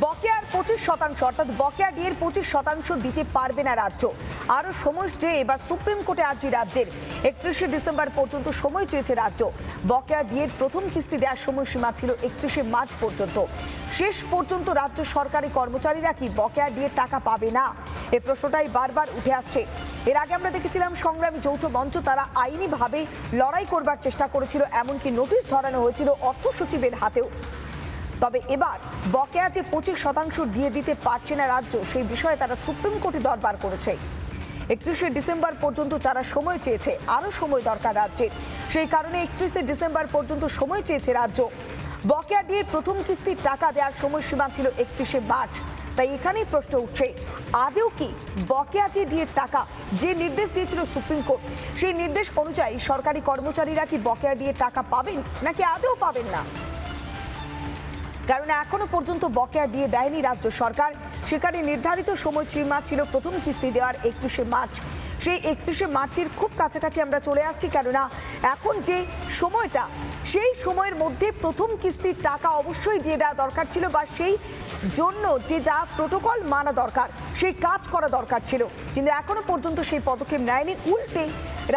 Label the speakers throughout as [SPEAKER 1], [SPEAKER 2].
[SPEAKER 1] বকেয়ার 25% অর্থাৎ বকেয়া ডিএর 25% দিতে পারবে না রাজ্য। আরও সময় চেয়ে এবার সুপ্রিম কোর্টে আর্জি রাজ্যের। 31শে ডিসেম্বর পর্যন্ত সময় চেয়েছে রাজ্য। বকেয়া ডিএর প্রথম কিস্তি দেওয়ার সময়সীমা ছিল 31শে মার্চ পর্যন্ত। শেষ পর্যন্ত রাজ্য সরকারি কর্মচারীরা কি বকেয়া ডিএর টাকা পাবে না, এই প্রশ্নটাই বারবার উঠে আসছে। এর আগে আমরা দেখেছিলাম সংগ্রামী যৌথ মঞ্চ তারা আইনিভাবে লড়াই করবার চেষ্টা করেছিল, এমনকি নোটিশ ধরানো হয়েছিল অর্থ সচিবের হাতেও। তবে এবার বকেয়া যে 25% দিয়ে দিতে পারছে না রাজ্য, সেই বিষয়ে তারা সুপ্রিম কোর্টে দরবার করেছে। 31শে ডিসেম্বর পর্যন্ত তারা সময় চেয়েছে, আরও সময় দরকার রাজ্যের। সেই কারণে 31শে ডিসেম্বর পর্যন্ত সময় চেয়েছে রাজ্য। বকেয়া দিয়ে প্রথম কিস্তির টাকা দেওয়ার সময়সীমা ছিল 31শে মার্চ। তাই এখানেই প্রশ্ন উঠছে, আদেও কি বকেয়া যে ডিএর টাকা যে নির্দেশ দিয়েছিল সুপ্রিম কোর্ট, সেই নির্দেশ অনুযায়ী সরকারি কর্মচারীরা কি বকেয়া ডিএর টাকা পাবেন নাকি আদেও পাবেন না? কারণ এখনো পর্যন্ত বকেয়া দিয়ে দেয়নি রাজ্য সরকার। সেখানে নির্ধারিত সময়সীমা ছিল প্রথম কিস্তি দেওয়ার 31শে মার্চ। সেই 31শে মার্চের খুব কাছাকাছি আমরা চলে আসছি, কেননা এখন যে সময়টা, সেই সময়ের মধ্যে প্রথম কিস্তির টাকা অবশ্যই দিয়ে দেওয়া দরকার ছিল, বা সেই জন্য যে যা প্রোটোকল মানা দরকার সেই কাজ করা দরকার ছিল। কিন্তু এখনো পর্যন্ত সেই পদক্ষেপ নেয়নি। উল্টে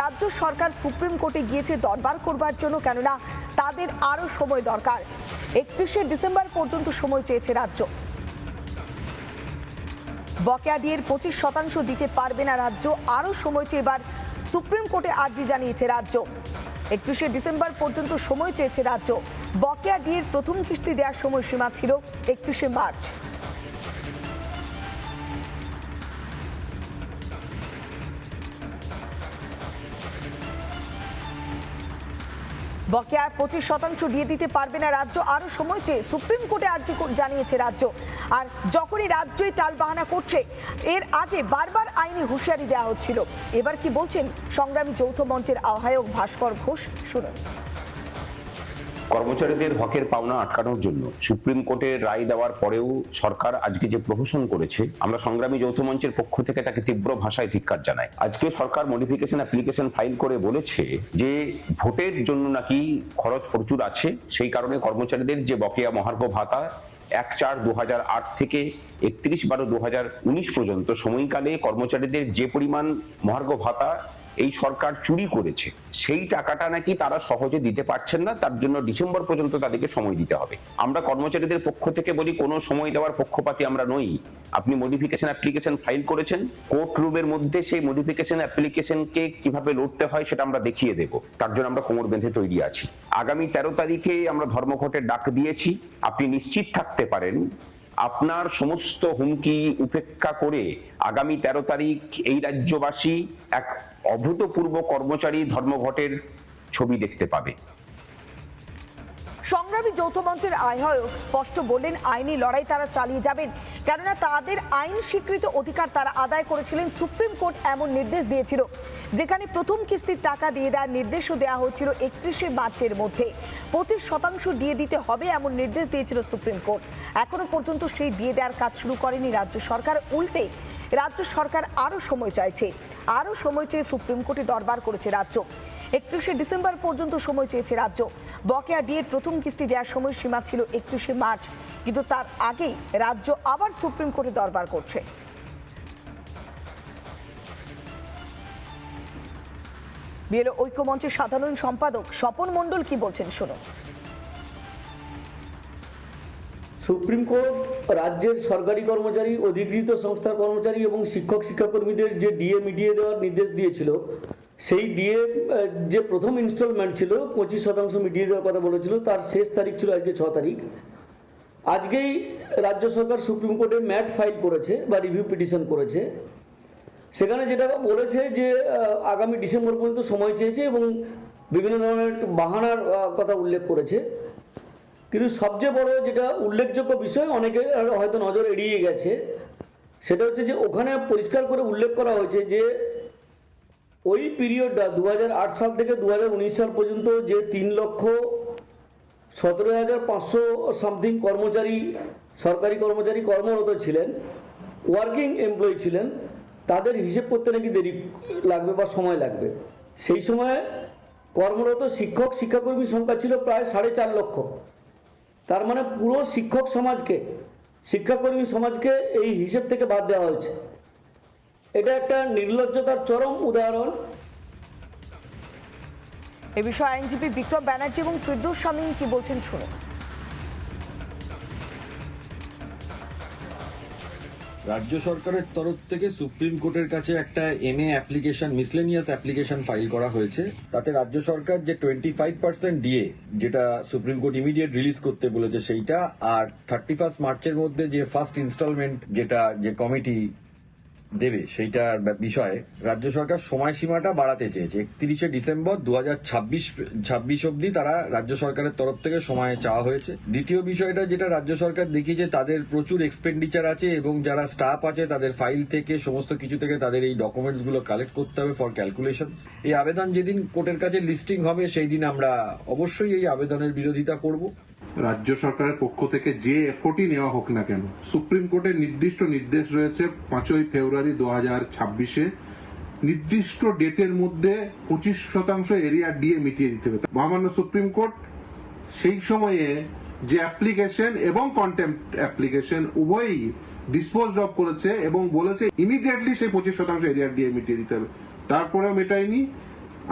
[SPEAKER 1] রাজ্য সরকার সুপ্রিম কোর্টে গিয়েছে দরবার করবার জন্য, কেননা তাদের আরও সময় দরকার। 31শে ডিসেম্বর পর্যন্ত সময় চেয়েছে রাজ্য। বকেয়া ডিএর 25% দিতে পারবে না রাজ্য, আরও সময় চেয়ে এবার সুপ্রিম কোর্টে আর্জি জানিয়েছে রাজ্য। 31শে ডিসেম্বর পর্যন্ত সময় চেয়েছে রাজ্য। বকেয়া ডিএর প্রথম কিস্তি দেওয়ার সময়সীমা ছিল 31শে মার্চ। বকেয়ার 25% দিয়ে দিতে পারবে না রাজ্য, আরও সময় চেয়ে সুপ্রিম কোর্টে আর্জি জানিয়েছে রাজ্য। আর যখনই রাজ্যই টালবাহানা করছে, এর আগে বারবার আইনি হুঁশিয়ারি দেওয়া হচ্ছিল। এবার কি বলছেন সংগ্রামী যৌথ মঞ্চের আহ্বায়ক ভাস্কর ঘোষ, শুনুন।
[SPEAKER 2] কর্মচারীদের হকের পাওনা আটকানোর জন্য সুপ্রিম কোর্টের রায় দেওয়ার পরেও সরকার আজকে যে প্রহসন করেছে, আমরা সংগ্রামী যৌথ মঞ্চের পক্ষ থেকে তাকে তীব্র ভাষায় ধিক্কার জানাই। আজকে সরকার মডিফিকেশন অ্যাপ্লিকেশন ফাইল করে বলেছে যে ভোটের জন্য নাকি খরচ প্রচুর আছে, সেই কারণে কর্মচারীদের যে বকেয়া মহার্ঘ ভাতা 1/4/2008 থেকে 31/12/2019 পর্যন্ত সময়কালে কর্মচারীদের যে পরিমাণ মহার্ঘ ভাতা এই সরকার চুরি করেছে, সেই টাকাটা নাকি তারা সহজে দিতে পারছেন না। তার জন্য ডিসেম্বর পর্যন্ত তাদেরকে সময় দিতে হবে। আমরা কর্মচারীদের পক্ষ থেকে বলি, কোনো সময় দেওয়ার পক্ষপাতী আমরা নই। আপনি মডিফিকেশন অ্যাপ্লিকেশন ফাইল করেছেন, কোর্ট রুমের মধ্যে সেই মডিফিকেশন অ্যাপ্লিকেশনকে কিভাবে লড়তে হয় সেটা আমরা দেখিয়ে দেব। তার জন্য আমরা কোমর বেঁধে তৈরি আছি। আগামী 13 তারিখে আমরা ধর্মঘটের ডাক দিয়েছি। আপনি নিশ্চিত থাকতে পারেন, আপনার সমস্ত হুমকি উপেক্ষা করে আগামী 13 তারিখ এই রাজ্যবাসী এক অভূতপূর্ব কর্মচারী ধর্মঘটের ছবি দেখতে পাবে।
[SPEAKER 1] সংগ্রামী যৌথ মঞ্চের আহ্বায়ক স্পষ্ট বললেন, আইনি লড়াই তারা চালিয়ে যাবেন, কেননা তাদের আইন স্বীকৃত অধিকার তারা আদায় করেছিলেন। সুপ্রিম কোর্ট এমন নির্দেশ দিয়েছিল, যেখানে প্রথম কিস্তির টাকা দিয়ে দেওয়ার নির্দেশও দেওয়া হয়েছিল 31শে মার্চের মধ্যে। 25% দিয়ে দিতে হবে এমন নির্দেশ দিয়েছিল সুপ্রিম কোর্ট। এখনো পর্যন্ত সেই দিয়ে দেওয়ার কাজ শুরু করেনি রাজ্য সরকার। উল্টে রাজ্য সরকার আরও সময় চাইছে, আরও সময় চেয়ে সুপ্রিম কোর্টে দরবার করেছে রাজ্য। 31শে ডিসেম্বর পর্যন্ত সময় চেয়েছে রাজ্য। বকেয়া ডিএর প্রথম কিস্তি দেওয়ার সময়সীমা ছিল 31শে মার্চ, কিন্তু তার আগেই রাজ্য আবার সুপ্রিম কোর্টে দরবার করছে। বিএলও ঐক্যমঞ্চের সাধারণ সম্পাদক স্বপন মণ্ডল কি বলছেন, শুনুন।
[SPEAKER 3] সুপ্রিম কোর্ট রাজ্যের সরকারি কর্মচারী, অধিকৃত সংস্থার কর্মচারী এবং শিক্ষক শিক্ষাকর্মীদের যে ডিএ মিটিয়ে দেওয়ার নির্দেশ দিয়েছিল, সেই ডিএ যে প্রথম ইনস্টলমেন্ট ছিল 25% মিটিয়ে দেওয়ার কথা বলেছিল, তার শেষ তারিখ ছিল আজকে 6 তারিখ। আজকেই রাজ্য সরকার সুপ্রিম কোর্টে ম্যাট ফাইল করেছে বা রিভিউ পিটিশন করেছে। সেখানে যেটা বলেছে যে আগামী ডিসেম্বর পর্যন্ত সময় চেয়েছে এবং বিভিন্ন ধরনের বাহানার কথা উল্লেখ করেছে। কিন্তু সবচেয়ে বড় যেটা উল্লেখযোগ্য বিষয়, অনেকে হয়তো নজর এড়িয়ে গেছে, সেটা হচ্ছে যে ওখানে পরিষ্কার করে উল্লেখ করা হয়েছে যে ওই পিরিয়ডটা 2008 সাল থেকে 2019 সাল পর্যন্ত যে 3,17,500 সামথিং কর্মচারী, সরকারি কর্মচারী কর্মরত ছিলেন, ওয়ার্কিং এমপ্লয়ি ছিলেন, তাদের হিসেব করতে নাকি দেরি লাগবে বা সময় লাগবে। সেই সময়ে কর্মরত শিক্ষক শিক্ষাকর্মীর সংখ্যা ছিল প্রায় 4.5 লক্ষ। তার মানে পুরো শিক্ষক সমাজকে শিক্ষাকর্মী সমাজকে এই হিসেব থেকে বাদ দেওয়া হয়েছে। এটা একটা নির্লজ্জতার চরম উদাহরণ।
[SPEAKER 1] এ বিষয়ে আইনজীবী বিক্রম ব্যানার্জি এবং ফিরদৌস শামীম কি বলছেন শুনুন।
[SPEAKER 4] রাজ্য সরকারের তরফ থেকে সুপ্রিম কোর্টের কাছে একটা MA application, miscellaneous application file করা হয়েছে। তাতে রাজ্য সরকার যে 25% ডিএ যেটা সুপ্রিম কোর্ট ইমিডিয়েট রিলিজ করতে বলেছে সেইটা, আর 31 মার্চের মধ্যে যে ফার্স্ট ইনস্টলমেন্ট যেটা যে কমিটি দেবে সেইটার বিষয়ে রাজ্য সরকার সময়সীমাটা বাড়াতে চেয়েছে। 31শে ডিসেম্বর 2026 অবধি তারা রাজ্য সরকারের তরফ থেকে সময় চাওয়া হয়েছে। দ্বিতীয় বিষয়টা যেটা রাজ্য সরকার দেখিয়েছে, তাদের প্রচুর এক্সপেন্ডিচার আছে এবং যারা স্টাফ আছে তাদের ফাইল থেকে সমস্ত কিছু থেকে তাদের এই ডকুমেন্টস গুলো কালেক্ট করতে হবে ফর ক্যালকুলেশন। এই আবেদন যেদিন কোর্টের কাছে লিস্টিং হবে সেই দিন আমরা অবশ্যই এই আবেদনের বিরোধিতা করব।
[SPEAKER 5] রাজ্য সরকারের পক্ষ থেকে যে এফোর্টই নেওয়া হোক না কেন, সুপ্রিম কোর্টের নির্দিষ্ট নির্দেশ রয়েছে 5ই ফেব্রুয়ারি 2026-এ নির্দিষ্ট ডেটের মধ্যে 25% এরিয়া ডিএ মিটিয়ে দিতে হবে। মহামান্য সুপ্রিম কোর্ট সেই সময়ে যে অ্যাপ্লিকেশন এবং কন্টেম্পট অ্যাপ্লিকেশন উভয়ই ডিসপোজড অফ করেছে এবং বলেছে ইমিডিয়েটলি সেই 25% এরিয়া ডিএ মিটিয়ে দিতে হবে। তারপরেও মেটায়নি।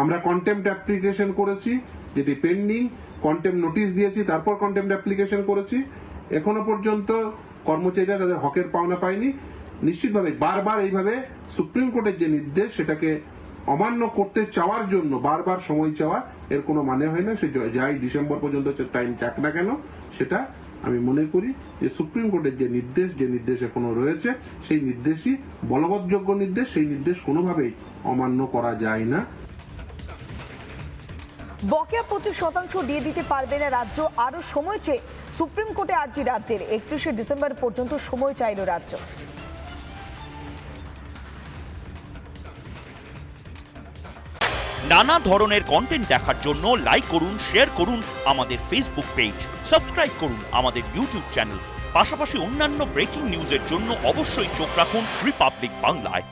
[SPEAKER 5] আমরা কন্টেম্পট অ্যাপ্লিকেশন করেছি, যেটি পেন্ডিং, কন্টেম্পট নোটিশ দিয়েছি, তারপর কন্টেম্পট অ্যাপ্লিকেশন করেছি। এখনো পর্যন্ত কর্মচারীরা তাদের হকের পাওনা পায়নি। নিশ্চিতভাবে বারবার এইভাবে সুপ্রিম কোর্টের যে নির্দেশ সেটাকে অমান্য করতে চাওয়ার জন্য বারবার সময় চাওয়া, এর কোনো মানে হয় না। সে যাই ডিসেম্বর পর্যন্ত টাইম চাক না কেন, সেটা আমি মনে করি যে সুপ্রিম কোর্টের যে নির্দেশ এখনো রয়েছে সেই নির্দেশই বলবৎযোগ্য নির্দেশ। সেই নির্দেশ কোনোভাবেই অমান্য করা যায় না।
[SPEAKER 1] বকেয়া 25% দিয়ে দিতে পারবে না রাজ্য, আরো সময় চেয়ে সুপ্রিম কোর্টে আর্জি রাজ্যের। 31শে ডিসেম্বর পর্যন্ত সময় চাইল রাজ্য।
[SPEAKER 6] নানা ধরনের কন্টেন্ট দেখার জন্য লাইক করুন, শেয়ার করুন আমাদের ফেসবুক পেজ, সাবস্ক্রাইব করুন আমাদের ইউটিউব চ্যানেল। পাশাপাশি অন্যান্য ব্রেকিং নিউজের জন্য অবশ্যই চোখ রাখুন রিপাবলিক বাংলায়।